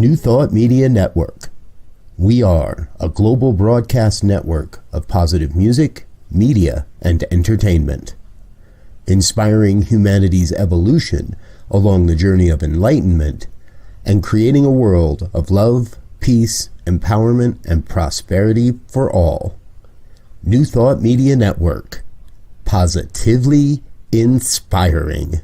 New Thought Media Network. We are a global broadcast network of positive music, media, and entertainment, inspiring humanity's evolution along the journey of enlightenment and creating a world of love, peace, empowerment, and prosperity for all. New Thought Media Network. Positively inspiring.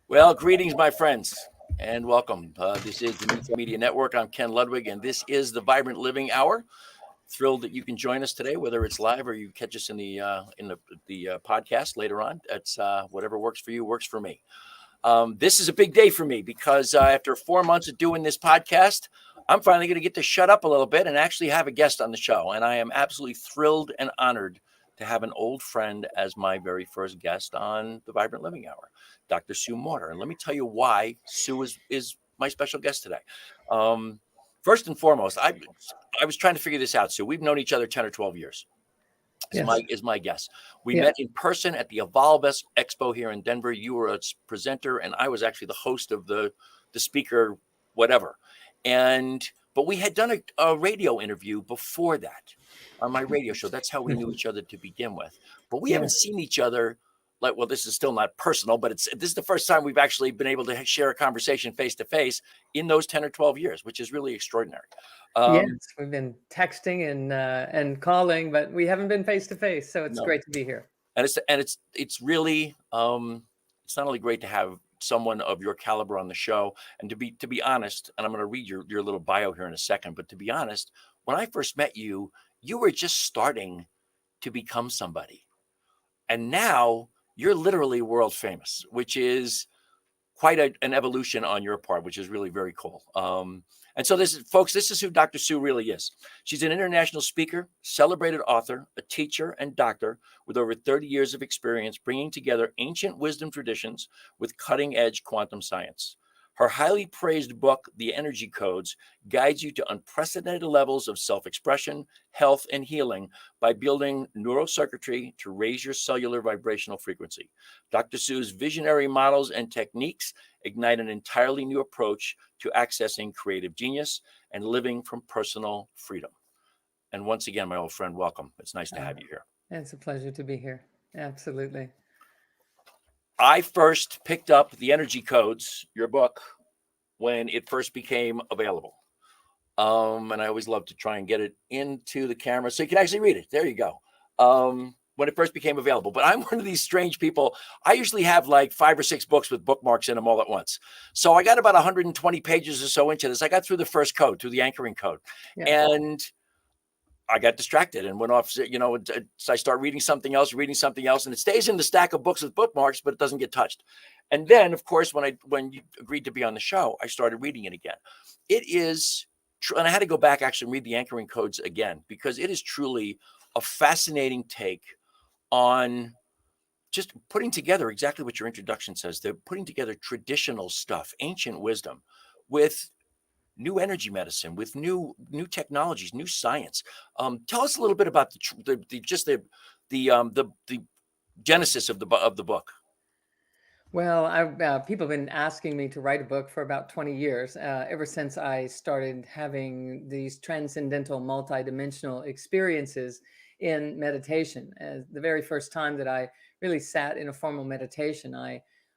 Well, greetings, my friends, and welcome. This is the New Thought Media Network. I'm Ken Ludwig, and this is the Vibrant Living Hour. Thrilled that you can join us today, whether it's live or you catch us in the podcast later on. That's whatever works for you works for me. This is a big day for me because after 4 months of doing this podcast, I'm finally going to get to shut up a little bit and actually have a guest on the show. And I am absolutely thrilled and honored to have an old friend as my very first guest on the Vibrant Living Hour, Dr. Sue Morter. And let me tell you why Sue is my special guest today. First and foremost, I was trying to figure this out, Sue. We've known each other 10 or 12 years. Is my guess. We met in person at the Evolve Expo here in Denver. You were a presenter, and I was actually the host of the speaker, whatever. But we had done a radio interview before that on my radio show. That's how we knew each other to begin with. But we haven't seen each other. Well, this is still not personal, but this is the first time we've actually been able to share a conversation face to face in those 10 or 12 years, which is really extraordinary. Yes, we've been texting and calling, but we haven't been face to face. So it's great to be here. And it's really it's not only great to have someone of your caliber on the show, and to be honest, and I'm going to read your little bio here in a second, but to be honest, when I first met you, you were just starting to become somebody, and now you're literally world famous, which is quite an evolution on your part, which is really very cool. And so this is who Dr. Sue really is. She's an international speaker, celebrated author, a teacher, and doctor with over 30 years of experience bringing together ancient wisdom traditions with cutting-edge quantum science. Her highly praised book, The Energy Codes, guides you to unprecedented levels of self-expression, health, and healing by building neurocircuitry to raise your cellular vibrational frequency. Dr. Sue's visionary models and techniques ignite an entirely new approach to accessing creative genius and living from personal freedom. And once again, my old friend, welcome. It's nice to have you here. It's a pleasure to be here. Absolutely. I first picked up The Energy Codes, your book, when it first became available. And I always love to try and get it into the camera so you can actually read it. There you go. When it first became available. But I'm one of these strange people. I usually have like 5 or 6 books with bookmarks in them all at once. So I got about 120 pages or so into this. I got through the first code, through the anchoring code. Yeah. And I got distracted and went off, so I start reading something else, and it stays in the stack of books with bookmarks, but it doesn't get touched. And then, of course, when you agreed to be on the show, I started reading it again. It is true, and I had to go back actually and read the anchoring codes again, because it is truly a fascinating take on just putting together exactly what your introduction says. They're putting together traditional stuff, ancient wisdom, with new energy medicine, with new technologies, new science. Tell us a little bit about the genesis of the book. Well, people have been asking me to write a book for about 20 years, ever since I started having these transcendental, multidimensional experiences in meditation. The very first time that I really sat in a formal meditation,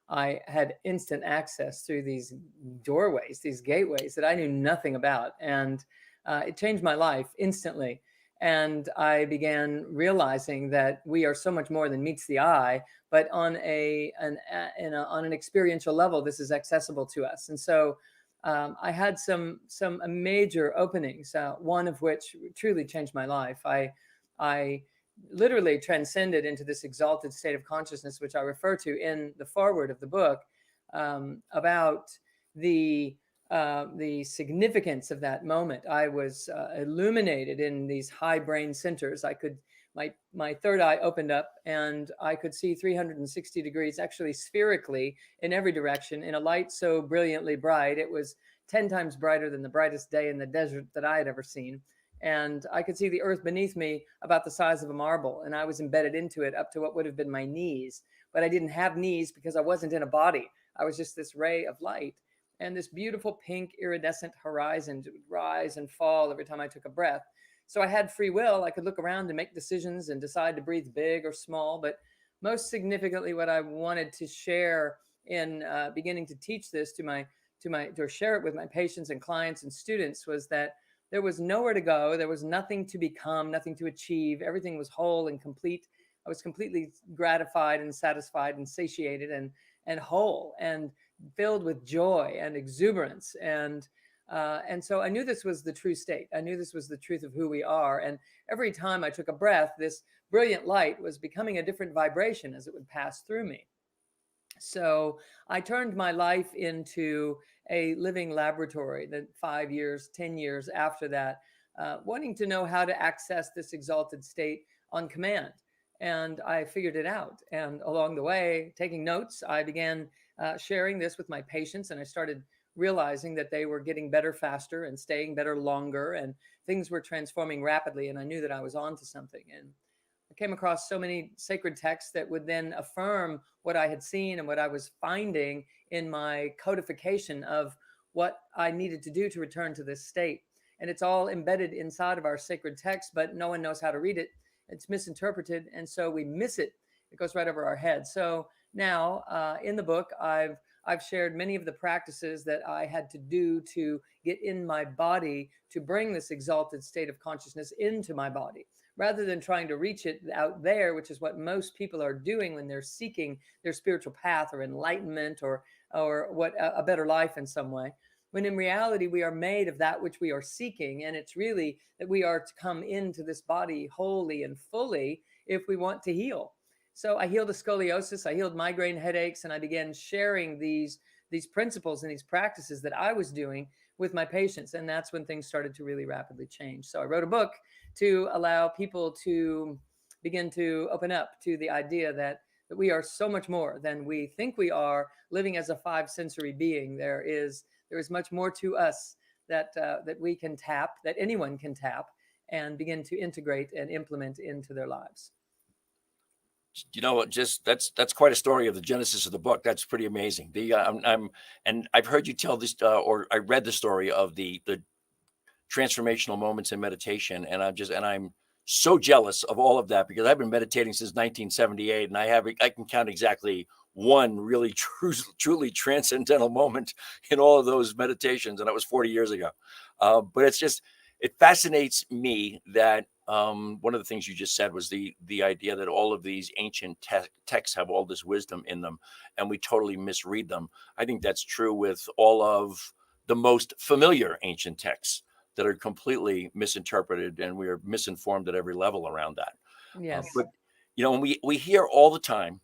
I had instant access through these doorways, these gateways that I knew nothing about. And it changed my life instantly. And I began realizing that we are so much more than meets the eye, but on an experiential level, this is accessible to us. And so I had some major openings, one of which truly changed my life. I literally transcended into this exalted state of consciousness, which I refer to in the foreword of the book, about the significance of that moment. I was illuminated in these high brain centers. I could my third eye opened up and I could see 360 degrees, actually spherically in every direction, in a light so brilliantly bright. It was 10 times brighter than the brightest day in the desert that I had ever seen. And I could see the earth beneath me about the size of a marble. And I was embedded into it up to what would have been my knees. But I didn't have knees because I wasn't in a body. I was just this ray of light. And this beautiful pink iridescent horizon would rise and fall every time I took a breath. So I had free will. I could look around and make decisions and decide to breathe big or small. But most significantly, what I wanted to share in beginning to teach this to share it with my patients and clients and students was that there was nowhere to go. There was nothing to become, nothing to achieve. Everything was whole and complete. I was completely gratified and satisfied and satiated and whole and filled with joy and exuberance. And so I knew this was the true state. I knew this was the truth of who we are. And every time I took a breath, this brilliant light was becoming a different vibration as it would pass through me. So I turned my life into a living laboratory that 5 years, 10 years after that, wanting to know how to access this exalted state on command. And I figured it out. And along the way, taking notes, I began sharing this with my patients. And I started realizing that they were getting better faster and staying better longer. And things were transforming rapidly. And I knew that I was onto something. And I came across so many sacred texts that would then affirm what I had seen and what I was finding in my codification of what I needed to do to return to this state. And it's all embedded inside of our sacred text, but no one knows how to read it. It's misinterpreted, and so we miss it. It goes right over our head. So now in the book, I've shared many of the practices that I had to do to get in my body to bring this exalted state of consciousness into my body, rather than trying to reach it out there, which is what most people are doing when they're seeking their spiritual path or enlightenment or what a better life in some way. When in reality, we are made of that which we are seeking. And it's really that we are to come into this body wholly and fully if we want to heal. So I healed the scoliosis, I healed migraine headaches, and I began sharing these principles and these practices that I was doing with my patients. And that's when things started to really rapidly change. So I wrote a book to allow people to begin to open up to the idea that we are so much more than we think we are, living as a five sensory being. There is much more to us that we can tap, that anyone can tap, and begin to integrate and implement into their lives. You know, just that's quite a story of the genesis of the book. That's pretty amazing. And I've heard you tell this, or I read the story of the transformational moments in meditation, and I'm so jealous of all of that, because I've been meditating since 1978, and I can count exactly one really truly transcendental moment in all of those meditations, and that was 40 years ago. But it fascinates me that one of the things you just said was the idea that all of these ancient texts have all this wisdom in them, and we totally misread them. I think that's true with all of the most familiar ancient texts that are completely misinterpreted, and we are misinformed at every level around that. Yes. But you know, we hear all the time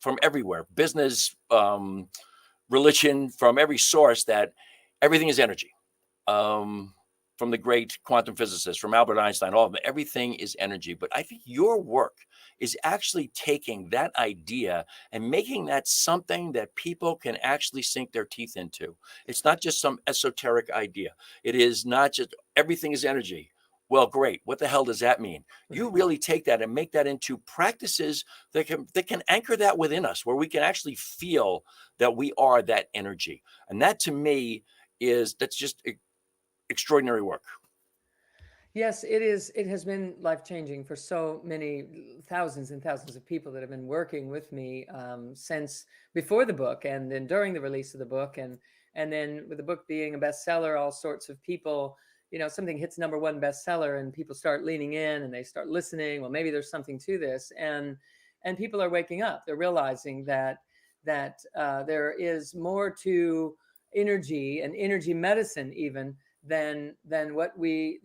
from everywhere, business, religion, from every source, that everything is energy. From the great quantum physicists, from Albert Einstein, all of them, everything is energy. But I think your work is actually taking that idea and making that something that people can actually sink their teeth into. It's not just some esoteric idea. It is not just everything is energy. Well, great. What the hell does that mean? You really take that and make that into practices that can anchor that within us, where we can actually feel that we are that energy. And that, to me, that's just extraordinary work. Yes, it is. It has been life-changing for so many thousands and thousands of people that have been working with me since before the book, and then during the release of the book, and then with the book being a bestseller, all sorts of people, something hits #1 bestseller, and people start leaning in and they start listening. Well, maybe there's something to this, and people are waking up. They're realizing that there is more to energy and energy medicine even than what we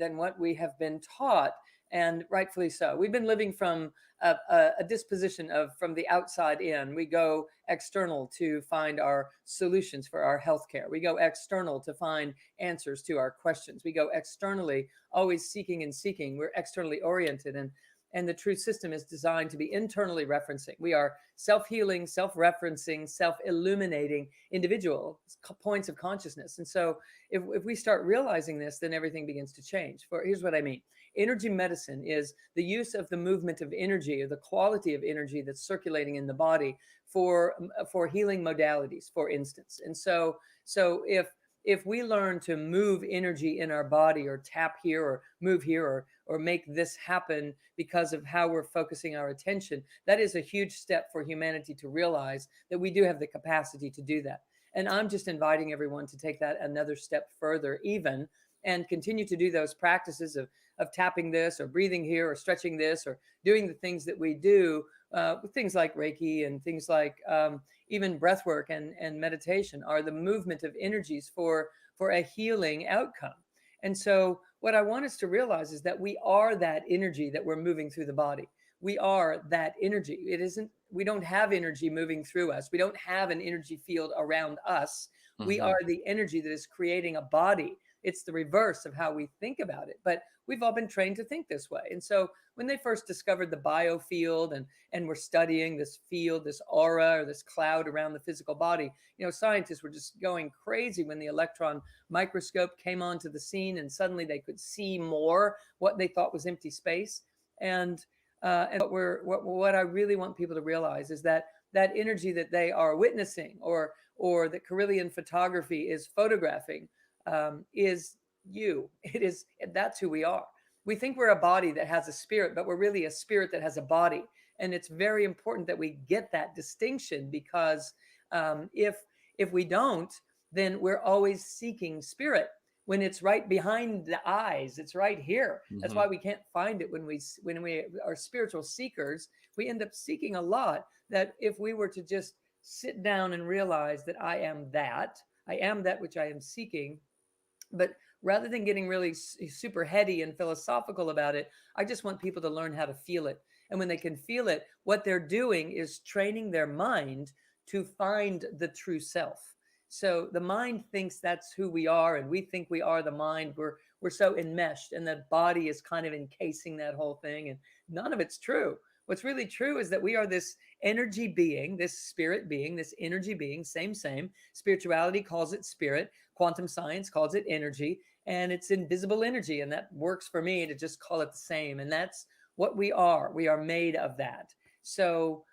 have been taught, and rightfully so. We've been living from a disposition of from the outside in. We go external to find our solutions for our healthcare. We go external to find answers to our questions. We go externally, always seeking and seeking. We're externally oriented, and And the truth system is designed to be internally referencing. We are self-healing, self-referencing, self-illuminating individual points of consciousness. And so if we start realizing this, then everything begins to change. Here's what I mean. Energy medicine is the use of the movement of energy, or the quality of energy that's circulating in the body for healing modalities, for instance. And so if we learn to move energy in our body, or tap here, or move here, or make this happen because of how we're focusing our attention, that is a huge step for humanity to realize that we do have the capacity to do that. And I'm just inviting everyone to take that another step further even, and continue to do those practices of tapping this, or breathing here, or stretching this, or doing the things that we do with things like Reiki and things like even breath work and meditation, are the movement of energies for a healing outcome. And so what I want us to realize is that we are that energy that we're moving through the body. We are that energy. We don't have energy moving through us. We don't have an energy field around us. Mm-hmm. We are the energy that is creating a body. It's the reverse of how we think about it, but we've all been trained to think this way. And so when they first discovered the biofield and were studying this field, this aura, or this cloud around the physical body, scientists were just going crazy when the electron microscope came onto the scene, and suddenly they could see more what they thought was empty space. And what I really want people to realize is that energy that they are witnessing, or that Carillion photography is photographing, is you. That's who we are. We think we're a body that has a spirit, but we're really a spirit that has a body. And it's very important that we get that distinction, because if we don't, then we're always seeking spirit when it's right behind the eyes. It's right here. Mm-hmm. That's why we can't find it when we are spiritual seekers. We end up seeking a lot, that if we were to just sit down and realize that I am that which I am seeking. But rather than getting really super heady and philosophical about it, I just want people to learn how to feel it. And when they can feel it, what they're doing is training their mind to find the true self. So the mind thinks that's who we are, and we think we are the mind. We're so enmeshed, and the body is kind of encasing that whole thing, and none of it's true. What's really true is that we are this energy being, this spirit being, this energy being, same. Spirituality calls it spirit. Quantum science calls it energy, and it's invisible energy. And that works for me to just call it the same. And that's what we are. We are made of that. So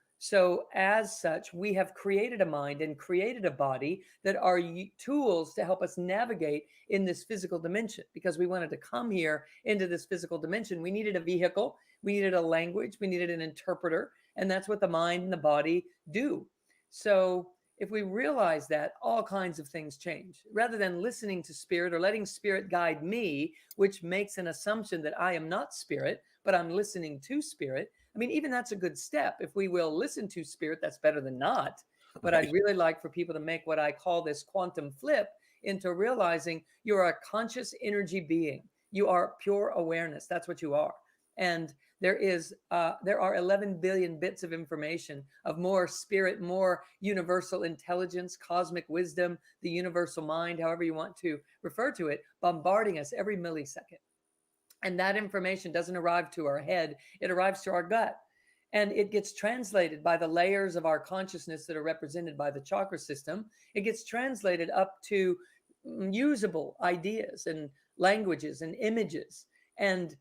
as such, we have created a mind and created a body that are tools to help us navigate in this physical dimension. Because we wanted to come here into this physical dimension, we needed a vehicle, we needed a language, we needed an interpreter, and that's what the mind and the body do. So if we realize that, all kinds of things change. Rather than listening to spirit or letting spirit guide me, which makes an assumption that I am not spirit, but I'm listening to spirit. I mean, even that's a good step. If we will listen to spirit, that's better than not. But right. I'd really like for people to make what I call this quantum flip into realizing you're a conscious energy being. You are pure awareness. That's what you are. And there are 11 billion bits of information of more spirit, more universal intelligence, cosmic wisdom, the universal mind, however you want to refer to it, bombarding us every millisecond. And that information doesn't arrive to our head, it arrives to our gut. And it gets translated by the layers of our consciousness that are represented by the chakra system. It gets translated up to usable ideas and languages and images. And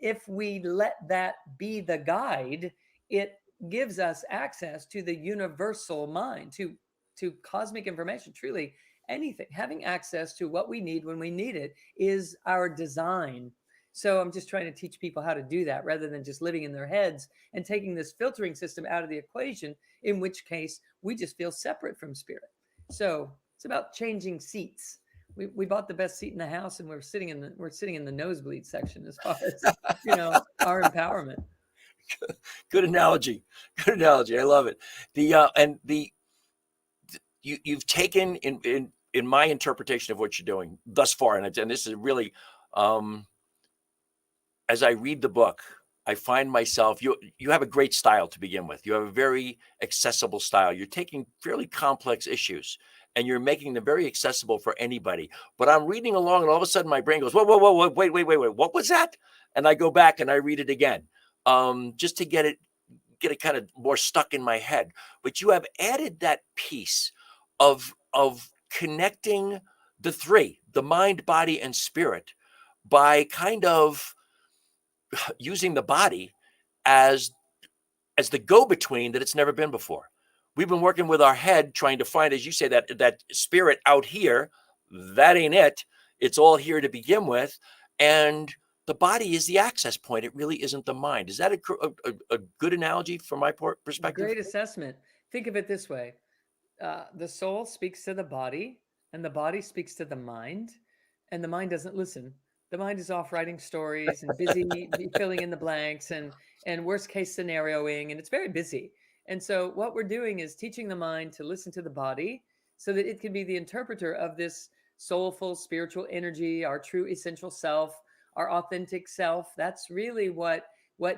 if we let that be the guide, it gives us access to the universal mind, to cosmic information, truly anything. Having access to what we need when we need it is our design. So I'm just trying to teach people how to do that rather than just living in their heads and taking this filtering system out of the equation, in which case we just feel separate from spirit. So it's about changing seats. We bought the best seat in the house, and we're sitting in the nosebleed section as far as our empowerment. Good analogy. I love it. You've taken in my interpretation of what you're doing thus far, and this is really as I read the book, I find myself, you have a great style to begin with. You have a very accessible style. You're taking fairly complex issues and you're making them very accessible for anybody. But I'm reading along and all of a sudden my brain goes, whoa, wait, what was that? And I go back and I read it again. just to get it kind of more stuck in my head. But you have added that piece of connecting the three, the mind, body, and spirit, by kind of using the body as the go-between that it's never been before. We've been working with our head, trying to find, as you say, that spirit out here. That ain't it. It's all here to begin with. And the body is the access point. It really isn't the mind. Is that a good analogy from my perspective? Great assessment. Think of it this way. The soul speaks to the body, and the body speaks to the mind, and the mind doesn't listen. The mind is off writing stories and busy filling in the blanks and worst case scenarioing, and it's very busy. And so what we're doing is teaching the mind to listen to the body so that it can be the interpreter of this soulful spiritual energy, our true essential self, our authentic self. That's really what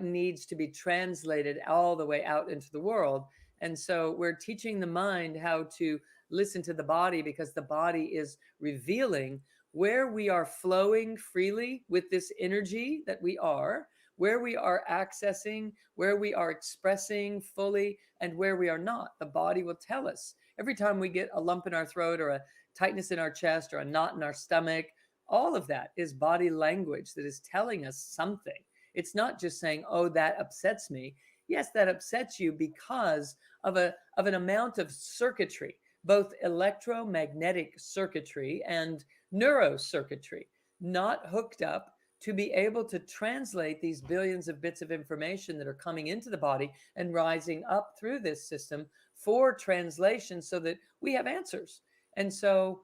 needs to be translated all the way out into the world. And so we're teaching the mind how to listen to the body, because the body is revealing where we are flowing freely with this energy that we are, where we are accessing, where we are expressing fully, and where we are not. The body will tell us. Every time we get a lump in our throat or a tightness in our chest or a knot in our stomach, all of that is body language that is telling us something. It's not just saying, oh, that upsets me. Yes, that upsets you because of an amount of circuitry, both electromagnetic circuitry and neurocircuitry, not hooked up to be able to translate these billions of bits of information that are coming into the body and rising up through this system for translation so that we have answers. And so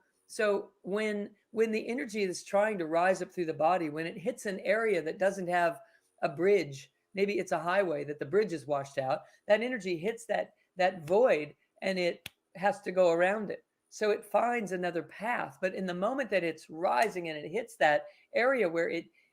when the energy is trying to rise up through the body, when it hits an area that doesn't have a bridge, maybe it's a highway that the bridge is washed out, that energy hits that void and it has to go around it. So it finds another path. But in the moment that it's rising and it hits that area where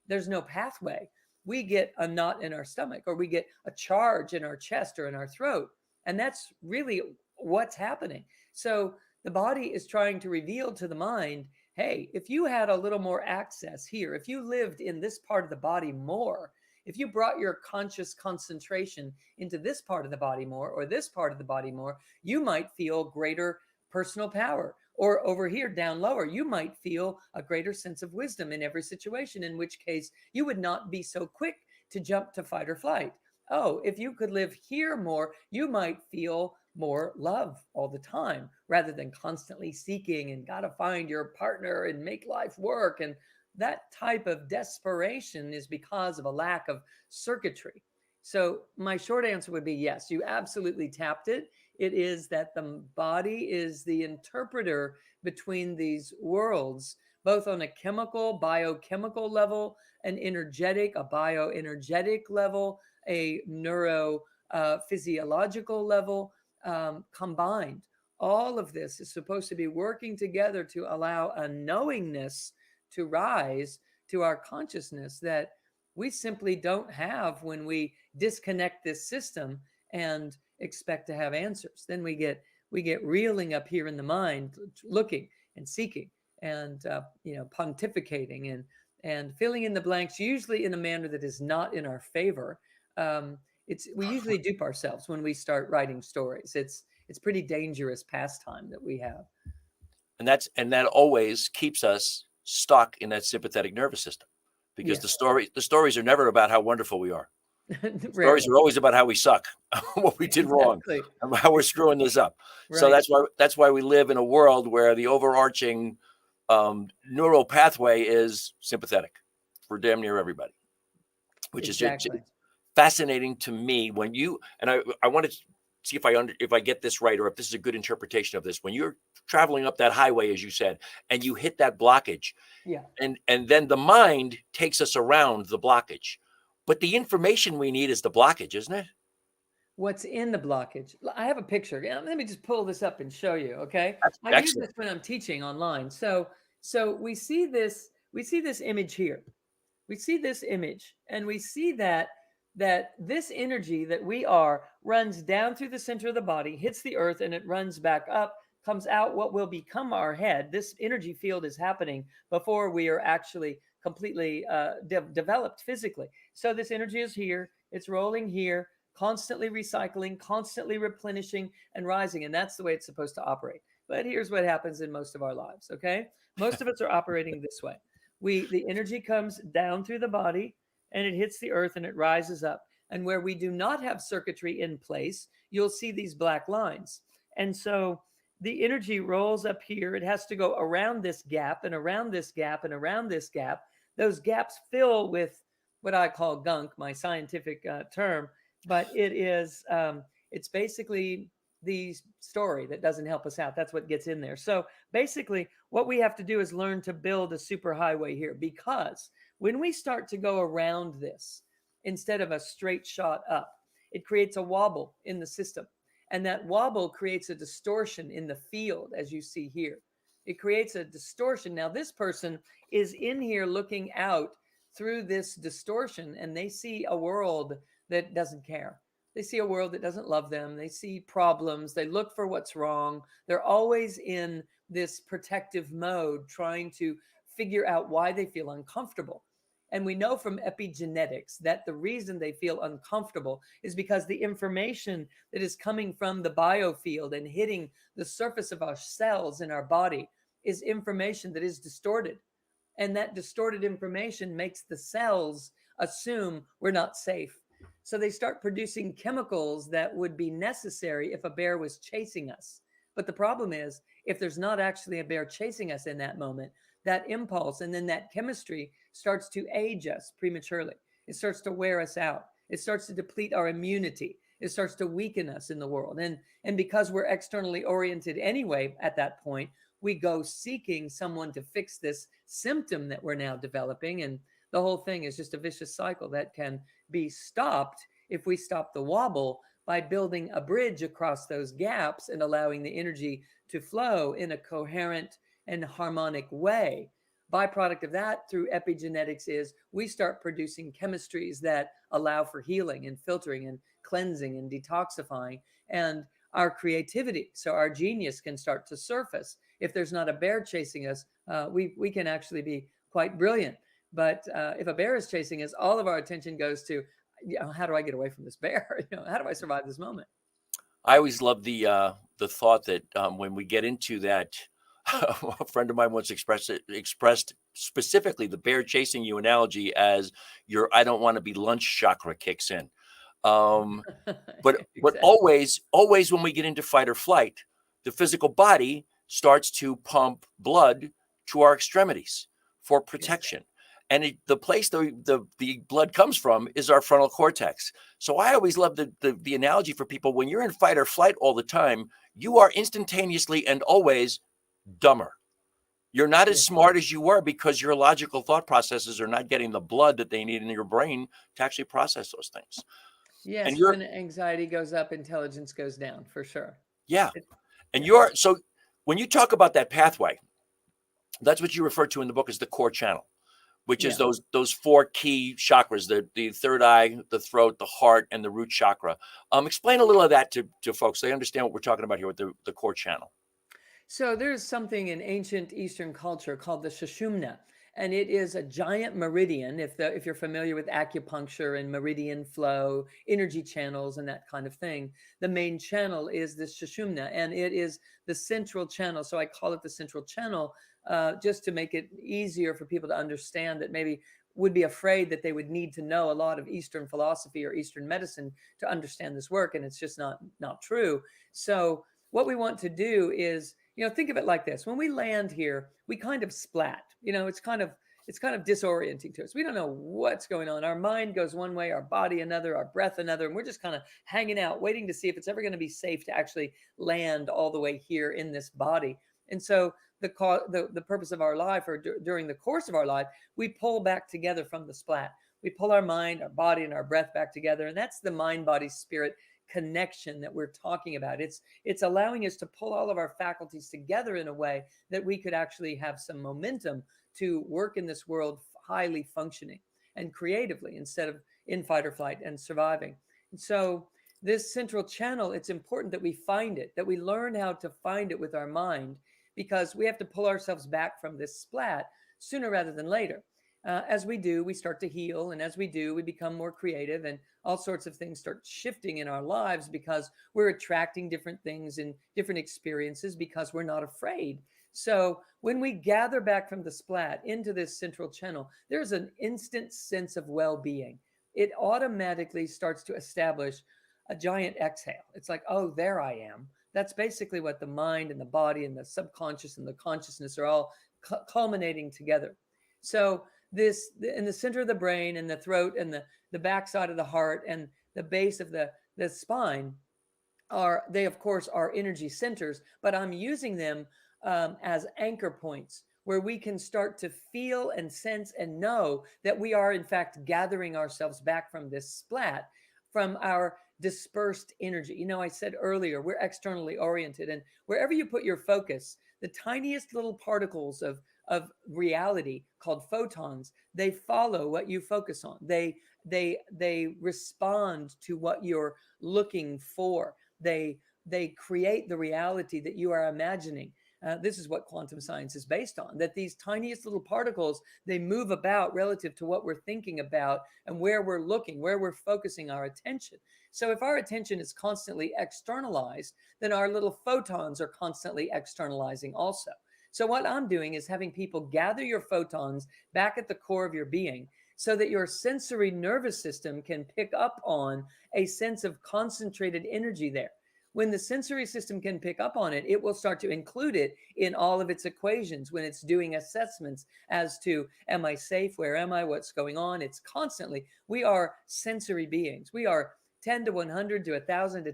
there's no pathway, we get a knot in our stomach, or we get a charge in our chest or in our throat. And that's really what's happening. So the body is trying to reveal to the mind, hey, if you had a little more access here, if you lived in this part of the body more, if you brought your conscious concentration into this part of the body more, or this part of the body more, you might feel greater personal power. Or over here, down lower, you might feel a greater sense of wisdom in every situation, in which case you would not be so quick to jump to fight or flight. Oh, if you could live here more, you might feel more love all the time, rather than constantly seeking and got to find your partner and make life work. And that type of desperation is because of a lack of circuitry. So my short answer would be yes, you absolutely tapped it. It is that the body is the interpreter between these worlds, both on a chemical, biochemical level, an energetic, a bioenergetic level, a neurophysiological level, combined. All of this is supposed to be working together to allow a knowingness to rise to our consciousness that we simply don't have when we disconnect this system and expect to have answers. Then we get reeling up here in the mind, looking and seeking and pontificating and filling in the blanks, usually in a manner that is not in our favor. We usually dupe ourselves when we start writing stories. It's pretty dangerous pastime that we have. And that always keeps us stuck in that sympathetic nervous system, because the stories are never about how wonderful we are. Stories are always about how we suck, what we did wrong, and how we're screwing this up. Right. So that's why we live in a world where the overarching neural pathway is sympathetic for damn near everybody, which is just fascinating to me. When you and I wanted to see if I get this right, or if this is a good interpretation of this. When you're traveling up that highway, as you said, and you hit that blockage, and then the mind takes us around the blockage. But the information we need is the blockage, isn't it? What's in the blockage? I have a picture. Let me just pull this up and show you. Okay. I use this when I'm teaching online. So we see this image here. We see this image, and we see that this energy that we are runs down through the center of the body, hits the earth, and it runs back up, comes out what will become our head. This energy field is happening before we are actually completely developed physically. So this energy is here. It's rolling here, constantly recycling, constantly replenishing and rising. And that's the way it's supposed to operate. But here's what happens in most of our lives, okay? Most of us are operating this way. The energy comes down through the body and it hits the earth and it rises up. And where we do not have circuitry in place, you'll see these black lines. And so the energy rolls up here. It has to go around this gap and around this gap and around this gap. Those gaps fill with what I call gunk, my scientific term, but it's basically the story that doesn't help us out. That's what gets in there. So basically, what we have to do is learn to build a superhighway here, because when we start to go around this instead of a straight shot up, it creates a wobble in the system. And that wobble creates a distortion in the field, as you see here. It creates a distortion. Now, this person is in here looking out through this distortion, and they see a world that doesn't care. They see a world that doesn't love them. They see problems. They look for what's wrong. They're always in this protective mode, trying to figure out why they feel uncomfortable. And we know from epigenetics that the reason they feel uncomfortable is because the information that is coming from the biofield and hitting the surface of our cells in our body is information that is distorted. And that distorted information makes the cells assume we're not safe. So they start producing chemicals that would be necessary if a bear was chasing us. But the problem is, if there's not actually a bear chasing us in that moment, that impulse and then that chemistry starts to age us prematurely. It starts to wear us out. It starts to deplete our immunity. It starts to weaken us in the world. And because we're externally oriented anyway at that point, we go seeking someone to fix this symptom that we're now developing. And the whole thing is just a vicious cycle that can be stopped if we stop the wobble by building a bridge across those gaps and allowing the energy to flow in a coherent and harmonic way. Byproduct of that through epigenetics is we start producing chemistries that allow for healing and filtering and cleansing and detoxifying, and our creativity. So our genius can start to surface. If there's not a bear chasing us, we can actually be quite brilliant. But if a bear is chasing us, all of our attention goes to, how do I get away from this bear? How do I survive this moment? I always love the thought that when we get into that, a friend of mine once expressed specifically the bear chasing you analogy as your I don't want to be lunch chakra kicks in. But Exactly. always when we get into fight or flight, the physical body starts to pump blood to our extremities for protection. And the place the blood comes from is our frontal cortex. So I always love the analogy for people. When you're in fight or flight all the time, you are instantaneously and always dumber. You're not as smart as you were because your logical thought processes are not getting the blood that they need in your brain to actually process those things. Yes, And when anxiety goes up, intelligence goes down, for sure. Yeah. And Yeah. so when you talk about that pathway, that's what you refer to in the book as the core channel, which is those four key chakras, the third eye, the throat, the heart, and the root chakra. Explain a little of that to folks so they understand what we're talking about here with the core channel. So there's something in ancient Eastern culture called the Sushumna, and it is a giant meridian. If you're familiar with acupuncture and meridian flow, energy channels, and that kind of thing, the main channel is the Sushumna, and it is the central channel. So I call it the central channel just to make it easier for people to understand that maybe would be afraid that they would need to know a lot of Eastern philosophy or Eastern medicine to understand this work, and it's just not true. So what we want to do is, think of it like this. When we land here, we kind of splat. It's kind of disorienting to us. We don't know what's going on. Our mind goes one way, our body another, our breath another, and we're just kind of hanging out, waiting to see if it's ever going to be safe to actually land all the way here in this body. And so the purpose of our life, or during the course of our life, we pull back together from the splat. We pull our mind, our body, and our breath back together, and that's the mind, body, spirit connection that we're talking about. It's allowing us to pull all of our faculties together in a way that we could actually have some momentum to work in this world highly functioning and creatively instead of in fight or flight and surviving. And so this central channel, it's important that we find it, that we learn how to find it with our mind, because we have to pull ourselves back from this splat sooner rather than later. As we do, we start to heal. And as we do, we become more creative, and all sorts of things start shifting in our lives because we're attracting different things and different experiences because we're not afraid. So when we gather back from the splat into this central channel, there's an instant sense of well-being. It automatically starts to establish a giant exhale. It's like, oh, there I am. That's basically what the mind and the body and the subconscious and the consciousness are all culminating together. So this in the center of the brain and the throat and the backside of the heart and the base of the spine they of course are energy centers, but I'm using them as anchor points where we can start to feel and sense and know that we are in fact gathering ourselves back from this splat, from our dispersed energy. You know, I said earlier, we're externally oriented, and wherever you put your focus, the tiniest little particles of reality called photons, they follow what you focus on. They respond to what you're looking for. They create the reality that you are imagining. This is what quantum science is based on, that these tiniest little particles, they move about relative to what we're thinking about and where we're looking, where we're focusing our attention. So if our attention is constantly externalized, then our little photons are constantly externalizing also. So what I'm doing is having people gather your photons back at the core of your being so that your sensory nervous system can pick up on a sense of concentrated energy there. When the sensory system can pick up on it, it will start to include it in all of its equations when it's doing assessments as to, am I safe? Where am I? What's going on? It's constantly, we are sensory beings. We are 10 to 100 to 1,000 to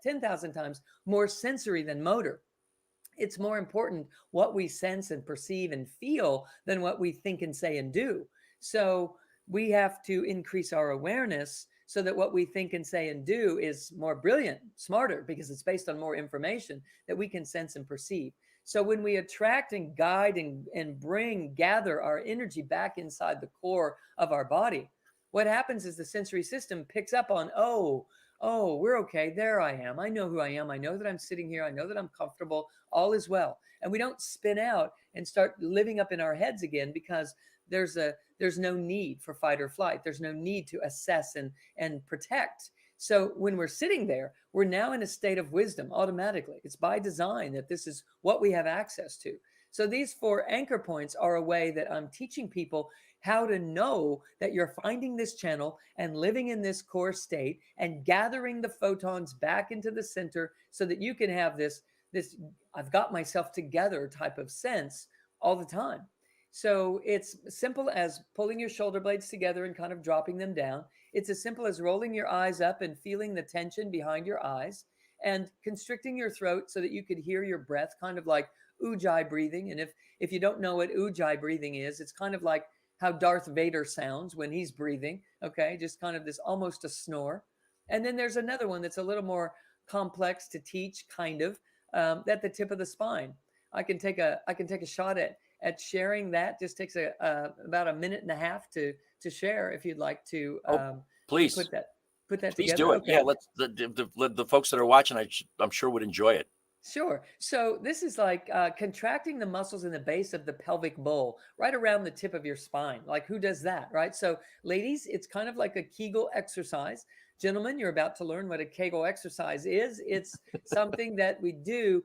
10,000 times more sensory than motor. It's more important what we sense and perceive and feel than what we think and say and do. So we have to increase our awareness so that what we think and say and do is more brilliant, smarter, because it's based on more information that we can sense and perceive. So when we attract and guide and gather our energy back inside the core of our body, what happens is the sensory system picks up on, oh, we're okay. There I am. I know who I am. I know that I'm sitting here. I know that I'm comfortable. All is well. And we don't spin out and start living up in our heads again because there's no need for fight or flight. There's no need to assess and protect. So when we're sitting there, we're now in a state of wisdom automatically. It's by design that this is what we have access to. So these 4 anchor points are a way that I'm teaching people how to know that you're finding this channel and living in this core state and gathering the photons back into the center so that you can have this I've got myself together type of sense all the time. So it's simple as pulling your shoulder blades together and kind of dropping them down. It's as simple as rolling your eyes up and feeling the tension behind your eyes and constricting your throat so that you could hear your breath, kind of like ujjayi breathing. And if you don't know what ujjayi breathing is, it's kind of like how Darth Vader sounds when he's breathing. Okay, just kind of this almost a snore. And then there's another one that's a little more complex to teach, kind of at the tip of the spine. I can take a shot at sharing that. Just takes about a minute and a half to share if you'd like to. Please put that please together. Do it. Okay. Yeah, let's the folks that are watching, I'm sure would enjoy it. Sure. So this is like contracting the muscles in the base of the pelvic bowl, right around the tip of your spine. Like, who does that, right? So ladies, it's kind of like a Kegel exercise. Gentlemen, you're about to learn what a Kegel exercise is. It's something that we do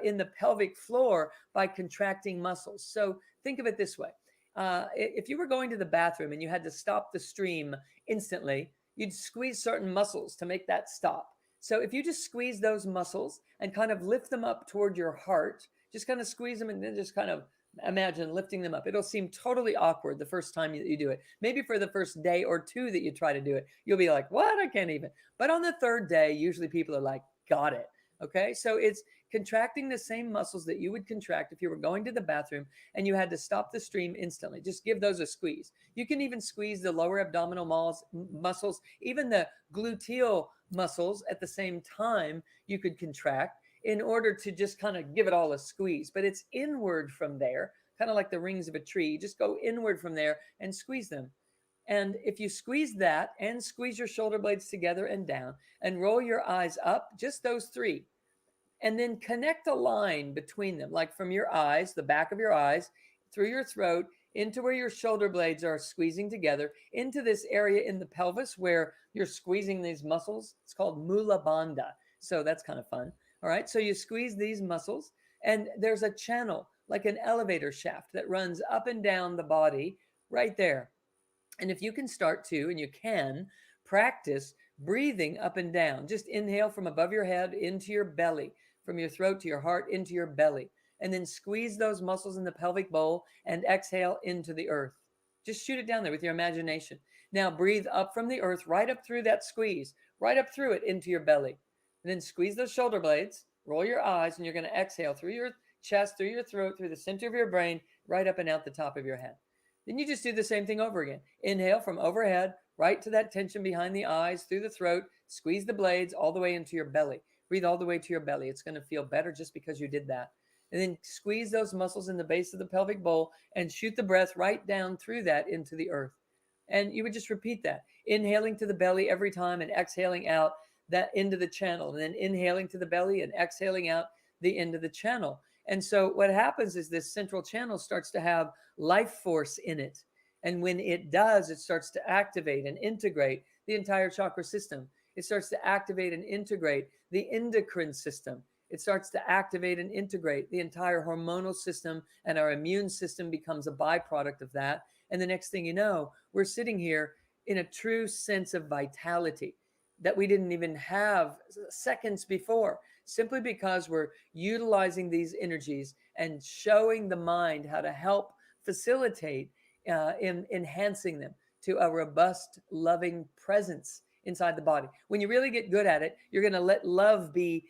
in the pelvic floor by contracting muscles. So think of it this way. If you were going to the bathroom and you had to stop the stream instantly, you'd squeeze certain muscles to make that stop. So if you just squeeze those muscles and kind of lift them up toward your heart, just kind of squeeze them and then just kind of imagine lifting them up. It'll seem totally awkward the first time that you do it. Maybe for the first day or 2 that you try to do it, you'll be like, what? I can't even. But on the 3rd day, usually people are like, got it. Okay. So it's contracting the same muscles that you would contract if you were going to the bathroom and you had to stop the stream instantly. Just give those a squeeze. You can even squeeze the lower abdominal muscles, even the gluteal muscles at the same time you could contract in order to just kind of give it all a squeeze. But it's inward from there, kind of like the rings of a tree. Just go inward from there and squeeze them. And if you squeeze that and squeeze your shoulder blades together and down and roll your eyes up, just those 3, and then connect a line between them, like from your eyes, the back of your eyes, through your throat, into where your shoulder blades are squeezing together, into this area in the pelvis where you're squeezing these muscles. It's called Mulabanda. So that's kind of fun. All right. So you squeeze these muscles, and there's a channel like an elevator shaft that runs up and down the body right there. And if you can start to, and you can practice breathing up and down, just inhale from above your head into your belly, from your throat to your heart into your belly, and then squeeze those muscles in the pelvic bowl and exhale into the earth. Just shoot it down there with your imagination. Now breathe up from the earth, right up through that squeeze, right up through it into your belly. And then squeeze those shoulder blades, roll your eyes, and you're going to exhale through your chest, through your throat, through the center of your brain, right up and out the top of your head. Then you just do the same thing over again. Inhale from overhead, right to that tension behind the eyes, through the throat, squeeze the blades all the way into your belly. Breathe all the way to your belly. It's going to feel better just because you did that. And then squeeze those muscles in the base of the pelvic bowl and shoot the breath right down through that into the earth. And you would just repeat that, inhaling to the belly every time and exhaling out that into the channel, and then inhaling to the belly and exhaling out the end of the channel. And so what happens is this central channel starts to have life force in it. And when it does, it starts to activate and integrate the entire chakra system. It starts to activate and integrate the endocrine system. It starts to activate and integrate the entire hormonal system, and our immune system becomes a byproduct of that. And the next thing you know, we're sitting here in a true sense of vitality that we didn't even have seconds before, simply because we're utilizing these energies and showing the mind how to help facilitate in enhancing them to a robust, loving presence inside the body. When you really get good at it, you're going to let love be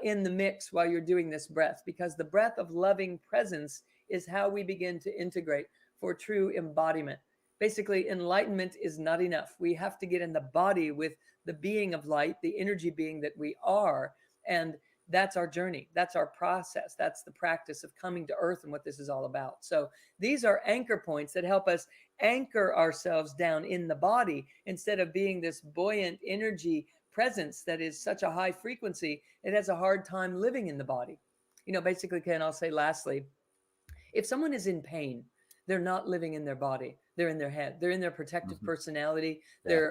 in the mix while you're doing this breath, because the breath of loving presence is how we begin to integrate for true embodiment. Basically, enlightenment is not enough. We have to get in the body with the being of light, the energy being that we are. And that's our journey. That's our process. That's the practice of coming to earth and what this is all about. So these are anchor points that help us anchor ourselves down in the body instead of being this buoyant energy presence that is such a high frequency. It has a hard time living in the body. You know, basically, Ken, I'll say lastly, if someone is in pain, they're not living in their body. They're in their head. They're in their protective personality. Yeah.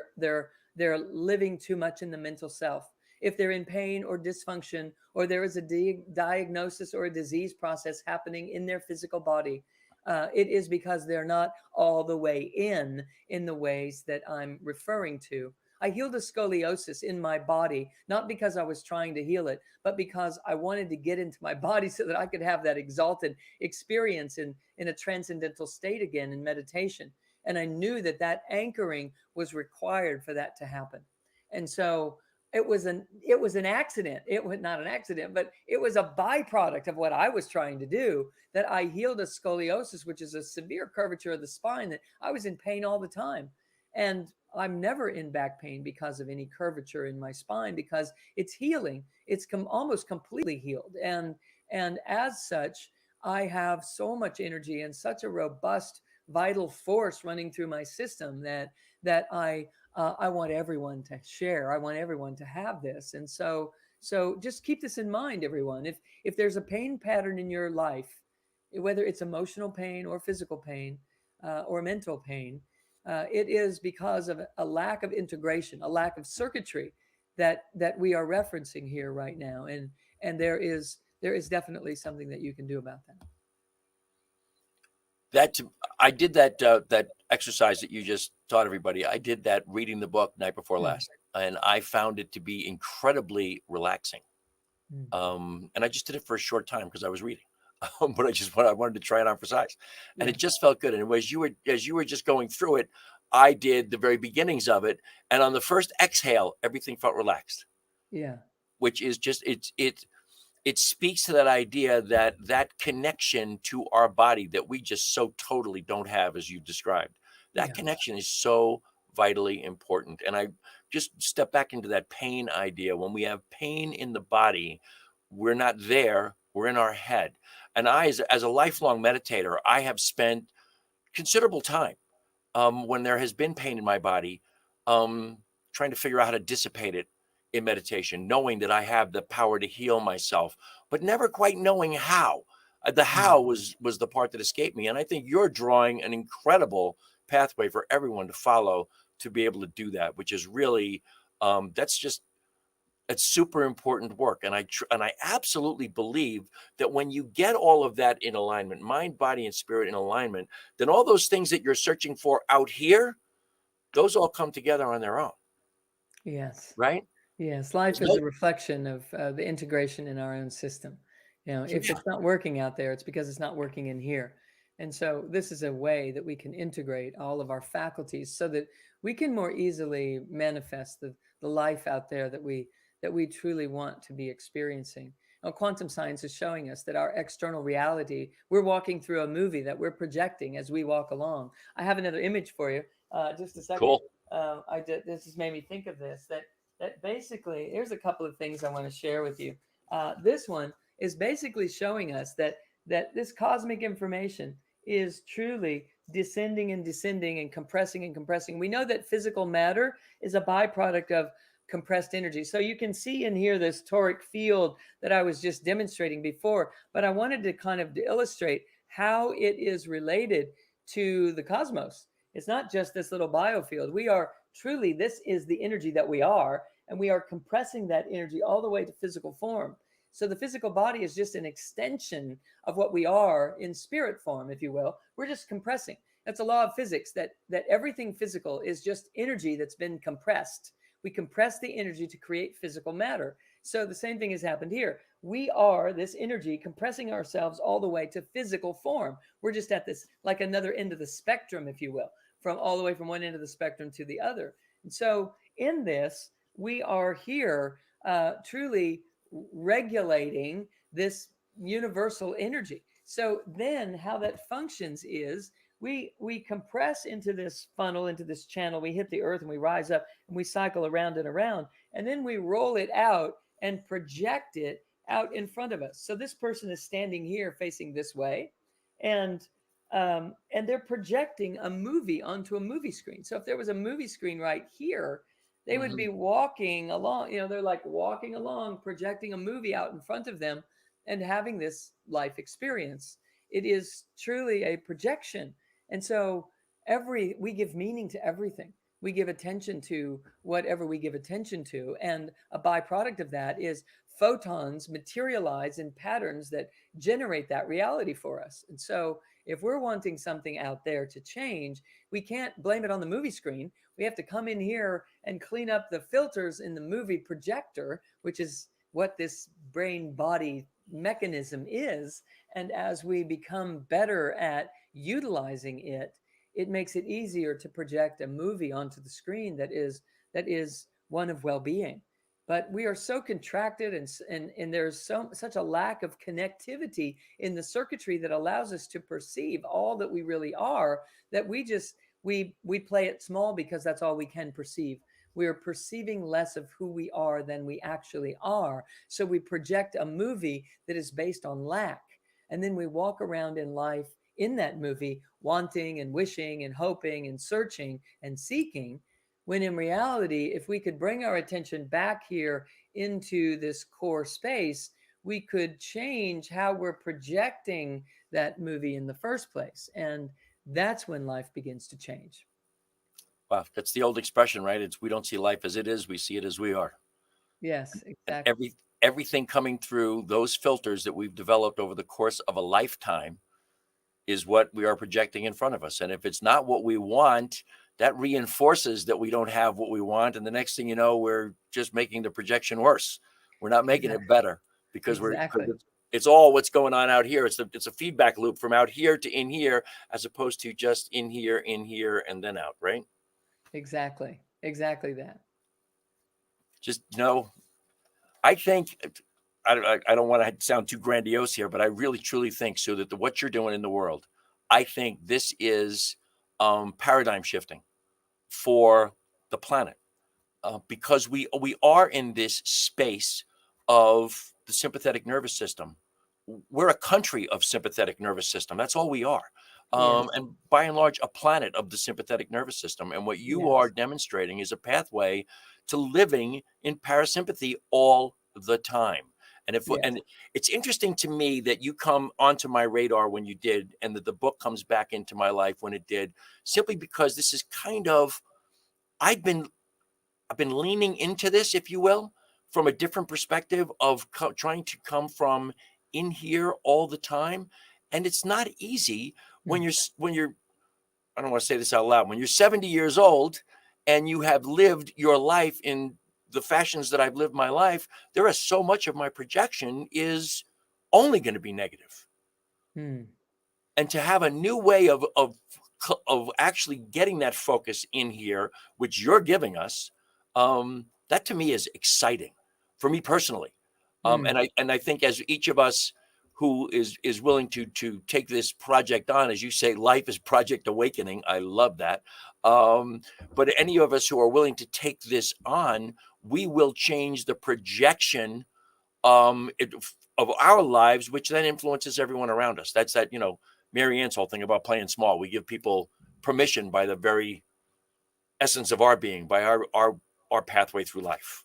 They're living too much in the mental self. If they're in pain or dysfunction, or there is a diagnosis or a disease process happening in their physical body, it is because they're not all the way in the ways that I'm referring to. I healed a scoliosis in my body, not because I was trying to heal it, but because I wanted to get into my body so that I could have that exalted experience in a transcendental state again in meditation. And I knew that that anchoring was required for that to happen. And so it was an accident. It was not an accident, but it was a byproduct of what I was trying to do, that I healed a scoliosis, which is a severe curvature of the spine, that I was in pain all the time. And I'm never in back pain because of any curvature in my spine, because it's healing. It's almost completely healed. And as such, I have so much energy and such a robust, vital force running through my system that I want everyone to share. I want everyone to have this. And so just keep this in mind, everyone. If there's a pain pattern in your life, whether it's emotional pain or physical pain or mental pain, it is because of a lack of integration, a lack of circuitry that we are referencing here right now. And there is definitely something that you can do about that. I did that that exercise that you just taught everybody. I did that reading the book night before last, and I found it to be incredibly relaxing. And I just did it for a short time because I was reading, but I wanted to try it on for size, and it just felt good. And as you were just going through it, I did the very beginnings of it, and on the first exhale, everything felt relaxed. Yeah, which is just it speaks to that idea that connection to our body that we just so totally don't have, as you described. That connection is so vitally important. And I just step back into that pain idea. When we have pain in the body, we're not there, we're in our head. And I, as a lifelong meditator, I have spent considerable time when there has been pain in my body, trying to figure out how to dissipate it in meditation, knowing that I have the power to heal myself, but never quite knowing how. The how was the part that escaped me. And I think you're drawing an incredible pathway for everyone to follow to be able to do that, which is really, it's super important work. And I absolutely believe that when you get all of that in alignment, mind, body, and spirit in alignment, then all those things that you're searching for out here, those all come together on their own. Yes. Right? Yes. Life is a reflection of the integration in our own system. If it's not working out there, it's because it's not working in here. And so this is a way that we can integrate all of our faculties so that we can more easily manifest the life out there that we truly want to be experiencing. Now, quantum science is showing us that our external reality, we're walking through a movie that we're projecting as we walk along. I have another image for you. Just a second. Cool. This has made me think of this, that basically, here's a couple of things I want to share with you. This one is basically showing us that this cosmic information is truly descending and descending and compressing. We know that physical matter is a byproduct of compressed energy. So you can see in here this toric field that I was just demonstrating before, but I wanted to kind of illustrate how it is related to the cosmos. It's not just this little biofield. We are truly, this is the energy that we are, and we are compressing that energy all the way to physical form. So the physical body is just an extension of what we are in spirit form, if you will. We're just compressing. That's a law of physics, that everything physical is just energy that's been compressed. We compress the energy to create physical matter. So the same thing has happened here. We are this energy compressing ourselves all the way to physical form. We're just at this, like another end of the spectrum, if you will, from all the way from one end of the spectrum to the other. And so in this, we are here truly regulating this universal energy. So then how that functions is we compress into this funnel, into this channel. We hit the earth and we rise up and we cycle around and around, and then we roll it out and project it out in front of us. So this person is standing here facing this way, and they're projecting a movie onto a movie screen. So if there was a movie screen right here, they would be walking along, they're like walking along, projecting a movie out in front of them and having this life experience. It is truly a projection. And so we give meaning to everything. We give attention to whatever we give attention to. And a byproduct of that is photons materialize in patterns that generate that reality for us. And so if we're wanting something out there to change, we can't blame it on the movie screen. We have to come in here and clean up the filters in the movie projector, which is what this brain body mechanism is. And as we become better at utilizing it, it makes it easier to project a movie onto the screen that is one of well-being. But we are so contracted, and there's such a lack of connectivity in the circuitry that allows us to perceive all that we really are, that we play it small because that's all we can perceive. We are perceiving less of who we are than we actually are. So we project a movie that is based on lack. And then we walk around in life in that movie, wanting and wishing and hoping and searching and seeking, when in reality, if we could bring our attention back here into this core space, we could change how we're projecting that movie in the first place. And that's when life begins to change. Wow, that's the old expression, right? It's we don't see life as it is, we see it as we are. Yes, exactly. Everything coming through those filters that we've developed over the course of a lifetime is what we are projecting in front of us. And if it's not what we want, that reinforces that we don't have what we want. And the next thing you know, we're just making the projection worse. We're not making it better because it's all what's going on out here. It's a feedback loop from out here to in here, as opposed to just in here, and then out, right? Exactly that. Just, I think, I don't want to sound too grandiose here, but I really truly think, Sue, that what you're doing in the world, I think this is paradigm shifting for the planet, because we are in this space of the sympathetic nervous system. We're a country of sympathetic nervous system. That's all we are. And by and large, a planet of the sympathetic nervous system. And what you are demonstrating is a pathway to living in parasympathy all the time. Yes. And it's interesting to me that you come onto my radar when you did, and that the book comes back into my life when it did, simply because this is kind of, I've been leaning into this, if you will, from a different perspective of trying to come from in here all the time. And it's not easy when you're, I don't want to say this out loud, when you're 70 years old and you have lived your life in the fashions that I've lived my life. There is so much of my projection is only going to be negative. And to have a new way of actually getting that focus in here, which you're giving us, that to me is exciting for me personally. And I think as each of us who is willing to take this project on, as you say, life is Project Awakening. I love that. But any of us who are willing to take this on, we will change the projection of our lives, which then influences everyone around us. That's that, Mary Ann's whole thing about playing small. We give people permission by the very essence of our being, by our pathway through life.